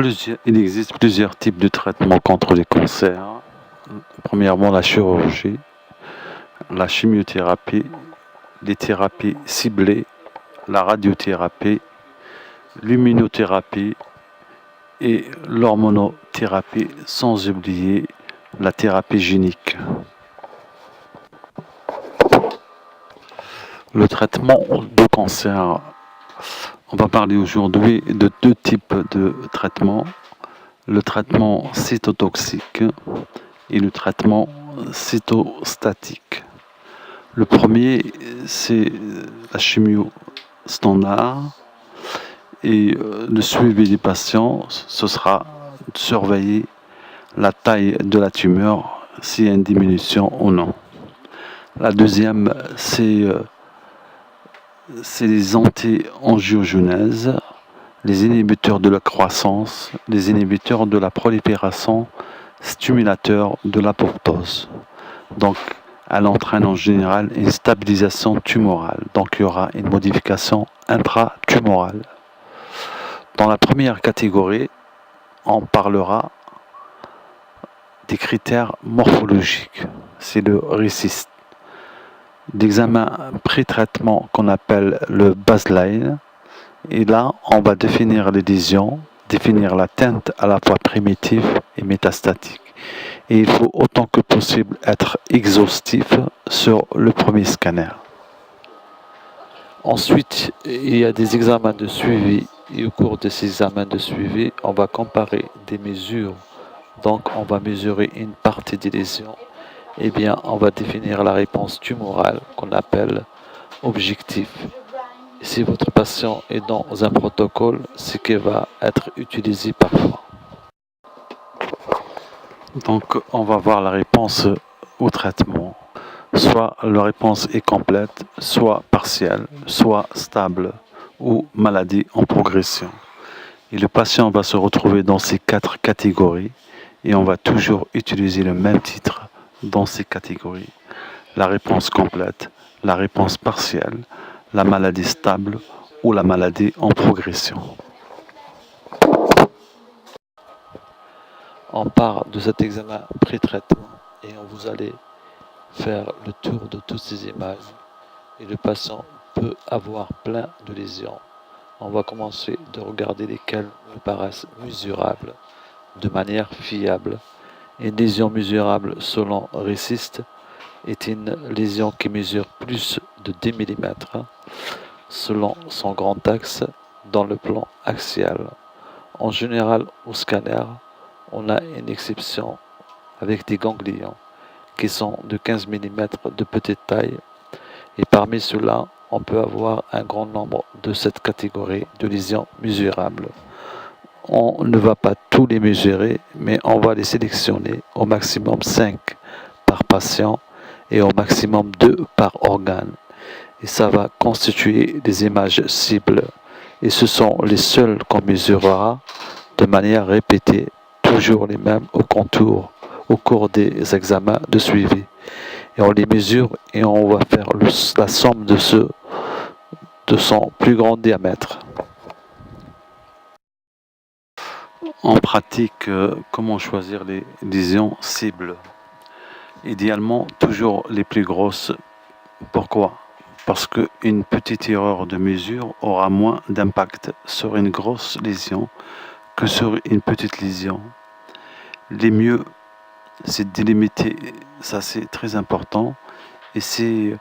Il existe plusieurs types de traitements contre les cancers. Premièrement, la chirurgie, la chimiothérapie, les thérapies ciblées, la radiothérapie, l'immunothérapie et l'hormonothérapie, sans oublier la thérapie génique. Le traitement de cancer, on va parler aujourd'hui de deux types de traitements. Le traitement cytotoxique et le traitement cytostatique. Le premier, c'est la chimio standard et le suivi des patients, ce sera de surveiller la taille de la tumeur, s'il y a une diminution ou non. La deuxième, c'est les anti-angiogenèses, les inhibiteurs de la croissance, les inhibiteurs de la prolifération, stimulateurs de l'apoptose. Donc, elle entraîne en général une stabilisation tumorale. Donc, il y aura une modification intratumorale. Dans la première catégorie, on parlera des critères morphologiques. C'est le RECIST. D'examen pré-traitement qu'on appelle le baseline. Et là, on va définir les lésions, définir la teinte à la fois primitive et métastatique. Et il faut autant que possible être exhaustif sur le premier scanner. Ensuite, il y a des examens de suivi et au cours de ces examens de suivi, on va comparer des mesures. Donc, on va mesurer une partie des lésions. Eh bien, on va définir la réponse tumorale qu'on appelle objectif. Si votre patient est dans un protocole, ce qui va être utilisé parfois. Donc, on va voir la réponse au traitement. Soit la réponse est complète, soit partielle, soit stable ou maladie en progression. Et le patient va se retrouver dans ces 4 catégories et on va toujours utiliser le même titre dans ces catégories. La réponse complète, la réponse partielle, la maladie stable ou la maladie en progression. On part de cet examen pré-traitement et vous allez faire le tour de toutes ces images et le patient peut avoir plein de lésions. On va commencer de regarder lesquelles nous paraissent mesurables de manière fiable. Une lésion mesurable selon RECIST est une lésion qui mesure plus de 10 mm selon son grand axe dans le plan axial. En général, au scanner, on a une exception avec des ganglions qui sont de 15 mm de petite taille et parmi ceux-là, on peut avoir un grand nombre de cette catégorie de lésions mesurables. On ne va pas tous les mesurer, mais on va les sélectionner au maximum 5 par patient et au maximum 2 par organe. Et ça va constituer des images cibles. Et ce sont les seules qu'on mesurera de manière répétée, toujours les mêmes au contour, au cours des examens de suivi. Et on les mesure et on va faire la somme de son plus grand diamètre. En pratique, comment choisir les lésions cibles? Idéalement, toujours les plus grosses. Pourquoi? Parce qu'une petite erreur de mesure aura moins d'impact sur une grosse lésion que sur une petite lésion. Les mieux, c'est de délimiter, ça c'est très important. Et si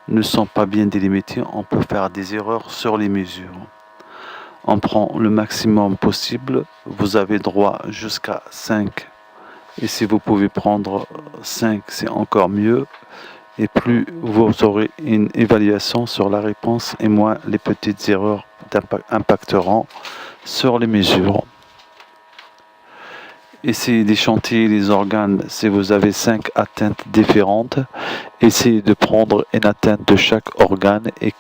ne sont pas bien délimités, on peut faire des erreurs sur les mesures. On prend le maximum possible, vous avez droit jusqu'à 5. Et si vous pouvez prendre 5, c'est encore mieux. Et plus vous aurez une évaluation sur la réponse et moins les petites erreurs impacteront sur les mesures. Essayez d'échantiller les organes si vous avez 5 atteintes différentes. Essayez de prendre une atteinte de chaque organe et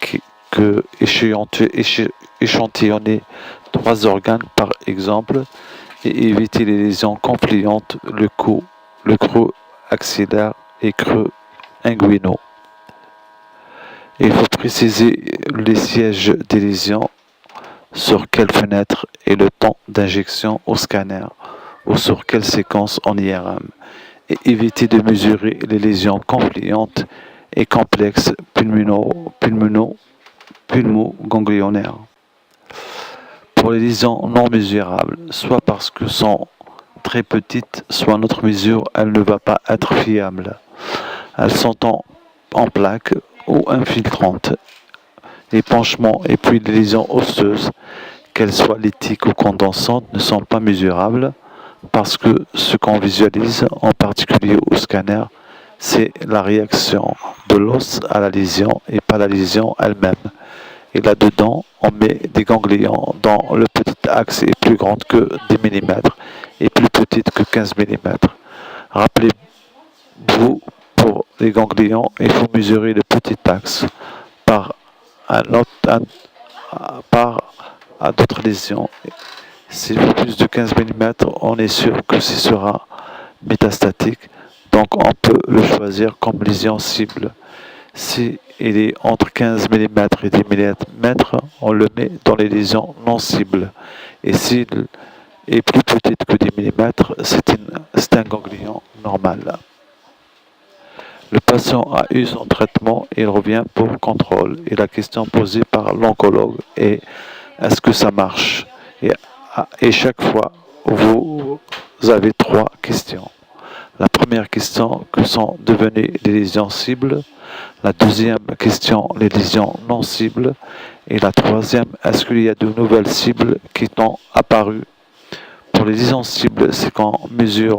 échantillonner 3 organes par exemple et éviter les lésions confluentes, le cou, le creux axillaire et creux inguinaux. Il faut préciser les sièges des lésions sur quelle fenêtre et le temps d'injection au scanner ou sur quelle séquence en IRM et éviter de mesurer les lésions compliantes et complexes pulmo-ganglionnaires. Pour les lésions non mesurables, soit parce que sont très petites, soit notre mesure elle ne va pas être fiable. Elles sont en plaques ou infiltrantes, épanchements et puis les lésions osseuses, qu'elles soient lithiques ou condensantes, ne sont pas mesurables parce que ce qu'on visualise, en particulier au scanner, c'est la réaction de l'os à la lésion et pas la lésion elle-même. Et là-dedans, on met des ganglions dont le petit axe est plus grand que 10 mm et plus petite que 15 mm. Rappelez-vous, pour les ganglions, il faut mesurer le petit axe par par à d'autres lésions. Si plus de 15 mm, on est sûr que ce sera métastatique, donc on peut le choisir comme lésion cible. Si il est entre 15 mm et 10 mm, on le met dans les lésions non cibles. Et s'il est plus petit que 10 mm, c'est un ganglion normal. Le patient a eu son traitement et il revient pour contrôle. Et la question posée par l'oncologue est: est-ce que ça marche? Et chaque fois, vous avez 3 questions. La première question, que sont devenues les lésions cibles? La deuxième question, les lésions non cibles? Et la troisième, est-ce qu'il y a de nouvelles cibles qui sont apparues? Pour les lésions cibles, c'est qu'en mesure,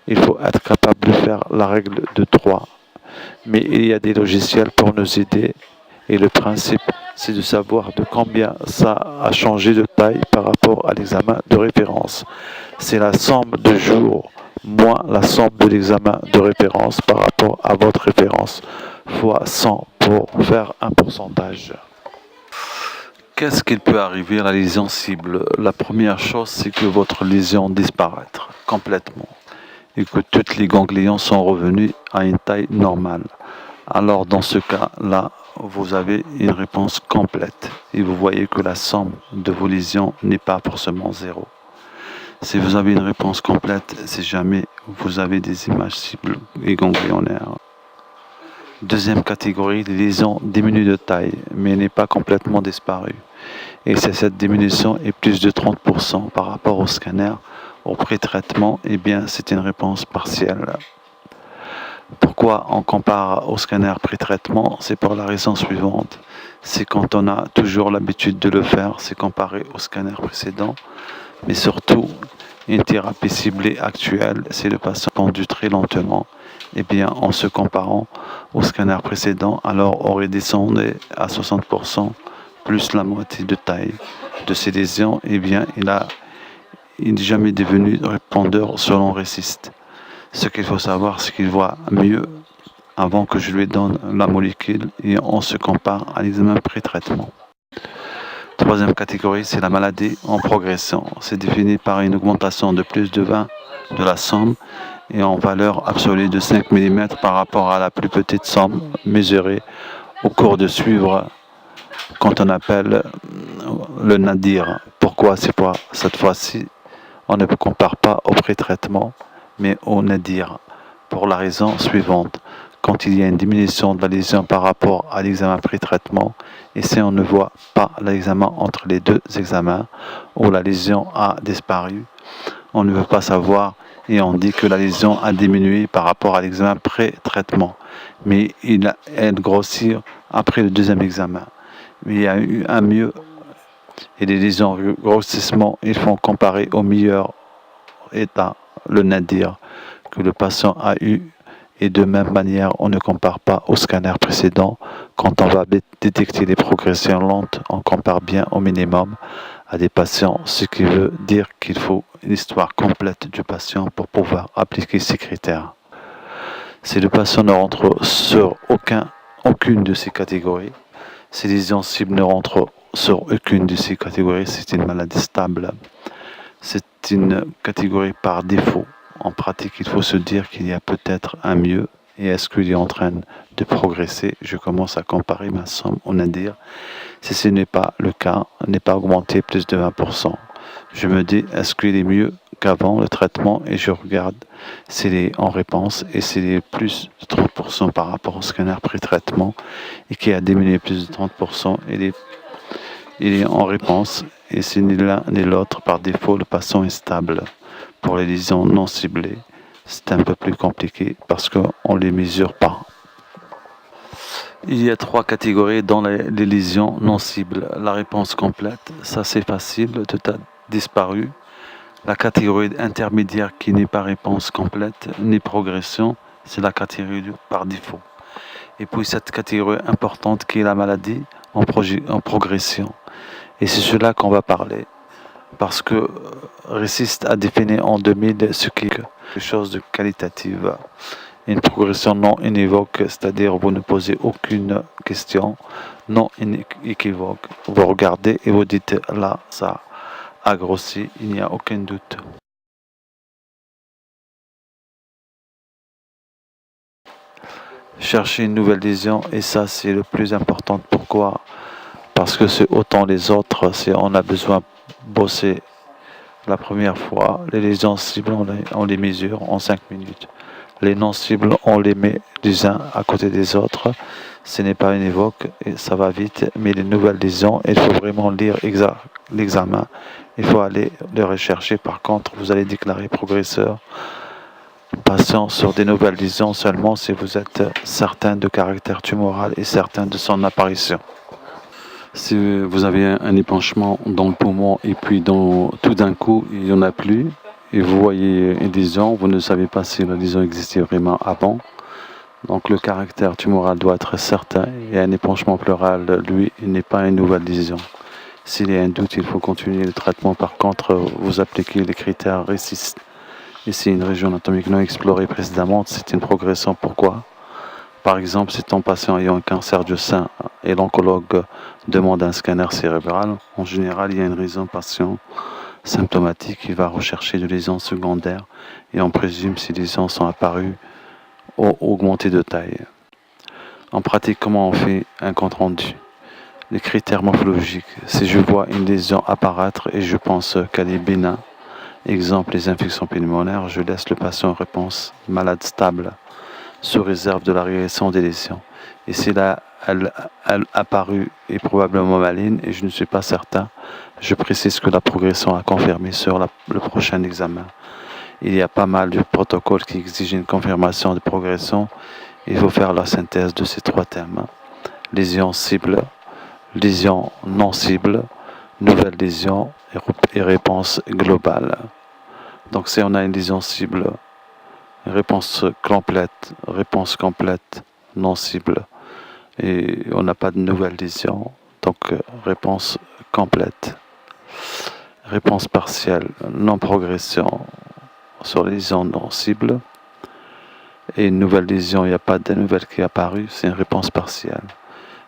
il faut être capable de faire la règle de 3. Mais il y a des logiciels pour nous aider. Et le principe, c'est de savoir de combien ça a changé de taille par rapport à l'examen de référence. C'est la somme de jours moins la somme de l'examen de référence par rapport à votre référence fois 100 pour faire un pourcentage. Qu'est-ce qu'il peut arriver à la lésion cible? La première chose, c'est que votre lésion disparaît complètement et que tous les ganglions sont revenus à une taille normale. Alors dans ce cas-là, vous avez une réponse complète et vous voyez que la somme de vos lésions n'est pas forcément zéro. Si vous avez une réponse complète, c'est jamais vous avez des images cibles et ganglionnaires. Deuxième catégorie, les lésions diminuent de taille, mais n'est pas complètement disparue. Et si cette diminution est plus de 30% par rapport au scanner, au pré-traitement, eh bien c'est une réponse partielle. Pourquoi on compare au scanner pré-traitement? C'est pour la raison suivante. C'est quand on a toujours l'habitude de le faire, c'est comparer au scanner précédent. Mais surtout, une thérapie ciblée actuelle, c'est le patient pendu très lentement. Eh bien, en se comparant au scanner précédent, alors on redescendait à 60%, plus la moitié de taille de ses lésions. Eh bien, il n'est jamais devenu répondeur selon RECIST. Ce qu'il faut savoir, c'est qu'il voit mieux avant que je lui donne la molécule et on se compare à l'examen pré-traitement. Troisième catégorie, c'est la maladie en progression. C'est défini par une augmentation de plus de 20 de la somme et en valeur absolue de 5 mm par rapport à la plus petite somme mesurée au cours de suivre quand on appelle le nadir. Pourquoi c'est pas cette fois-ci on ne compare pas au pré-traitement mais au nadir? Pour la raison suivante. Quand il y a une diminution de la lésion par rapport à l'examen pré-traitement, et si on ne voit pas l'examen entre les deux examens, où la lésion a disparu, on ne veut pas savoir et on dit que la lésion a diminué par rapport à l'examen pré-traitement. Mais elle grossit après le deuxième examen. Mais il y a eu un mieux, et les lésions grossissement, ils font comparer au meilleur état, le nadir, que le patient a eu. Et de même manière, on ne compare pas au scanner précédent. Quand on va détecter les progressions lentes, on compare bien au minimum à des patients, ce qui veut dire qu'il faut une histoire complète du patient pour pouvoir appliquer ces critères. Si le patient ne rentre sur aucune de ces catégories, si les lésions cibles ne rentrent sur aucune de ces catégories, c'est une maladie stable. C'est une catégorie par défaut. En pratique, il faut se dire qu'il y a peut-être un mieux et est-ce qu'il est en train de progresser. Je commence à comparer ma somme au nadir. Si ce n'est pas le cas, n'est pas augmenté plus de 20%. Je me dis, est-ce qu'il est mieux qu'avant le traitement et je regarde s'il est en réponse et s'il est plus de 30% par rapport au scanner pré-traitement et qui a diminué plus de 30%, il est en réponse et si ni l'un ni l'autre par défaut, le patient est stable. Pour les lésions non ciblées, c'est un peu plus compliqué parce qu'on ne les mesure pas. Il y a 3 catégories dans les lésions non cibles. La réponse complète, ça c'est facile, tout a disparu. La catégorie intermédiaire qui n'est pas réponse complète ni progression, c'est la catégorie par défaut. Et puis cette catégorie importante qui est la maladie en progression. Et c'est cela qu'on va parler. Parce que Resist a défini en 2000 ce qui est quelque chose de qualitatif. Une progression non univoque, c'est-à-dire vous ne posez aucune question non équivoque. Vous regardez et vous dites là, ça a grossi, il n'y a aucun doute. Chercher une nouvelle lésion, et ça c'est le plus important. Pourquoi? Parce que c'est autant les autres, on a besoin de bosser la première fois. Les lésions cibles, on les mesure en 5 minutes. Les non cibles, on les met les uns à côté des autres. Ce n'est pas univoque et ça va vite. Mais les nouvelles lésions, il faut vraiment lire l'examen. Il faut aller les rechercher. Par contre, vous allez déclarer progresseur patient sur des nouvelles lésions seulement si vous êtes certain de caractère tumoral et certain de son apparition. Si vous avez un épanchement dans le poumon et puis tout d'un coup, il n'y en a plus, et vous voyez une lésion, vous ne savez pas si la lésion existait vraiment avant. Donc le caractère tumoral doit être certain et un épanchement pleural, lui, il n'est pas une nouvelle lésion. S'il y a un doute, il faut continuer le traitement. Par contre, vous appliquez les critères RECIST. Ici, une région anatomique non explorée précédemment, c'est une progression. Pourquoi? Par exemple, si ton patient ayant un cancer du sein et l'oncologue demande un scanner cérébral, en général, il y a une raison patient symptomatique, il va rechercher des lésions secondaires et on présume si les lésions sont apparues ou augmentées de taille. En pratique, comment on fait un compte rendu? Les critères morphologiques. Si je vois une lésion apparaître et je pense qu'elle est bénin, exemple les infections pulmonaires, je laisse le patient en réponse malade stable, sous réserve de la régression des lésions. Et si là, elle apparue est probablement maligne et je ne suis pas certain, je précise que la progression a confirmé sur le prochain examen. Il y a pas mal de protocoles qui exigent une confirmation de progression. Il faut faire la synthèse de ces 3 thèmes. Lésion cible, lésion non cible, nouvelle lésion et réponse globale. Donc si on a une lésion cible, réponse complète, non cible, et on n'a pas de nouvelle lésion, donc réponse complète. Réponse partielle, non progression sur les lésions non cibles. Et une nouvelle lésion, il n'y a pas de nouvelle qui est apparue, c'est une réponse partielle.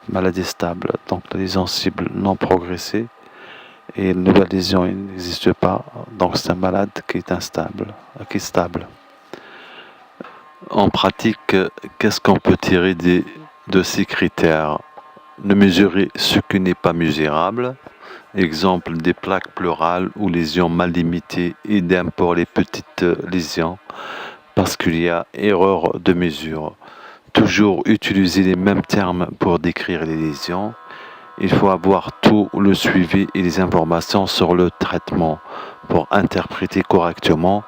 Maladie stable, donc la lésion cible non progressée. Et une nouvelle lésion, il n'existe pas, donc c'est un malade qui est instable, qui est stable. En pratique, qu'est-ce qu'on peut tirer de ces critères? Ne mesurer ce qui n'est pas mesurable. Exemple, des plaques pleurales ou lésions mal limitées, idem pour les petites lésions, parce qu'il y a erreur de mesure. Toujours utiliser les mêmes termes pour décrire les lésions. Il faut avoir tout le suivi et les informations sur le traitement pour interpréter correctement.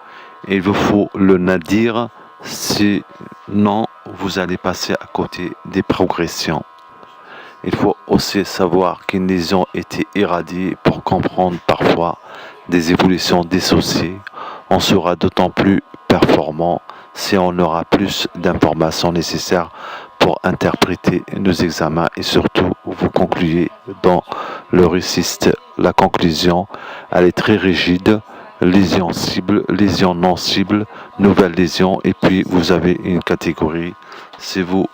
Il vous faut le nadir, sinon vous allez passer à côté des progressions. Il faut aussi savoir qu'une lésion était irradiée pour comprendre parfois des évolutions dissociées. On sera d'autant plus performant si on aura plus d'informations nécessaires pour interpréter nos examens et surtout vous concluez dans le RECIST. La conclusion, elle est très rigide. Lésion cible, lésion non cible, nouvelle lésion et puis vous avez une catégorie. Si vous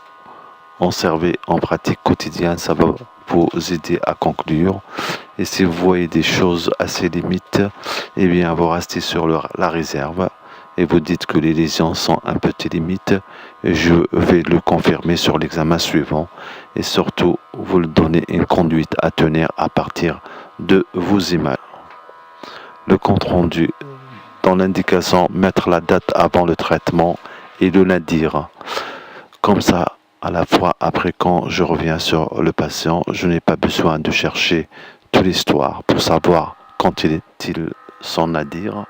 en servez en pratique quotidienne, ça va vous aider à conclure. Et si vous voyez des choses assez limites, eh bien vous restez sur la réserve et vous dites que les lésions sont un petit limite, je vais le confirmer sur l'examen suivant et surtout vous donner une conduite à tenir à partir de vos images. Le compte rendu. Dans l'indication, mettre la date avant le traitement et le nadir. Comme ça, à la fois après quand je reviens sur le patient, je n'ai pas besoin de chercher toute l'histoire pour savoir quand il est-il son nadir.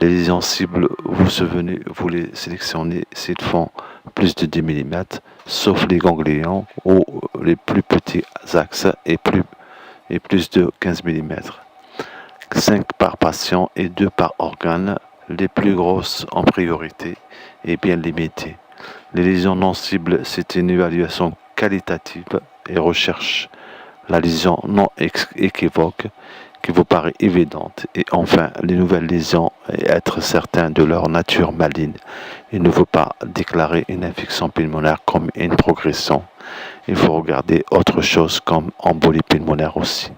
Les lésions cibles, vous les sélectionnez s'ils font plus de 10 mm, sauf les ganglions ou les plus petits axes et plus de 15 mm. 5 par patient et 2 par organe, les plus grosses en priorité et bien limitées. Les lésions non cibles, c'est une évaluation qualitative et recherche la lésion non équivoque qui vous paraît évidente. Et enfin, les nouvelles lésions et être certain de leur nature maligne. Il ne faut pas déclarer une infection pulmonaire comme une progression. Il faut regarder autre chose comme embolie pulmonaire aussi.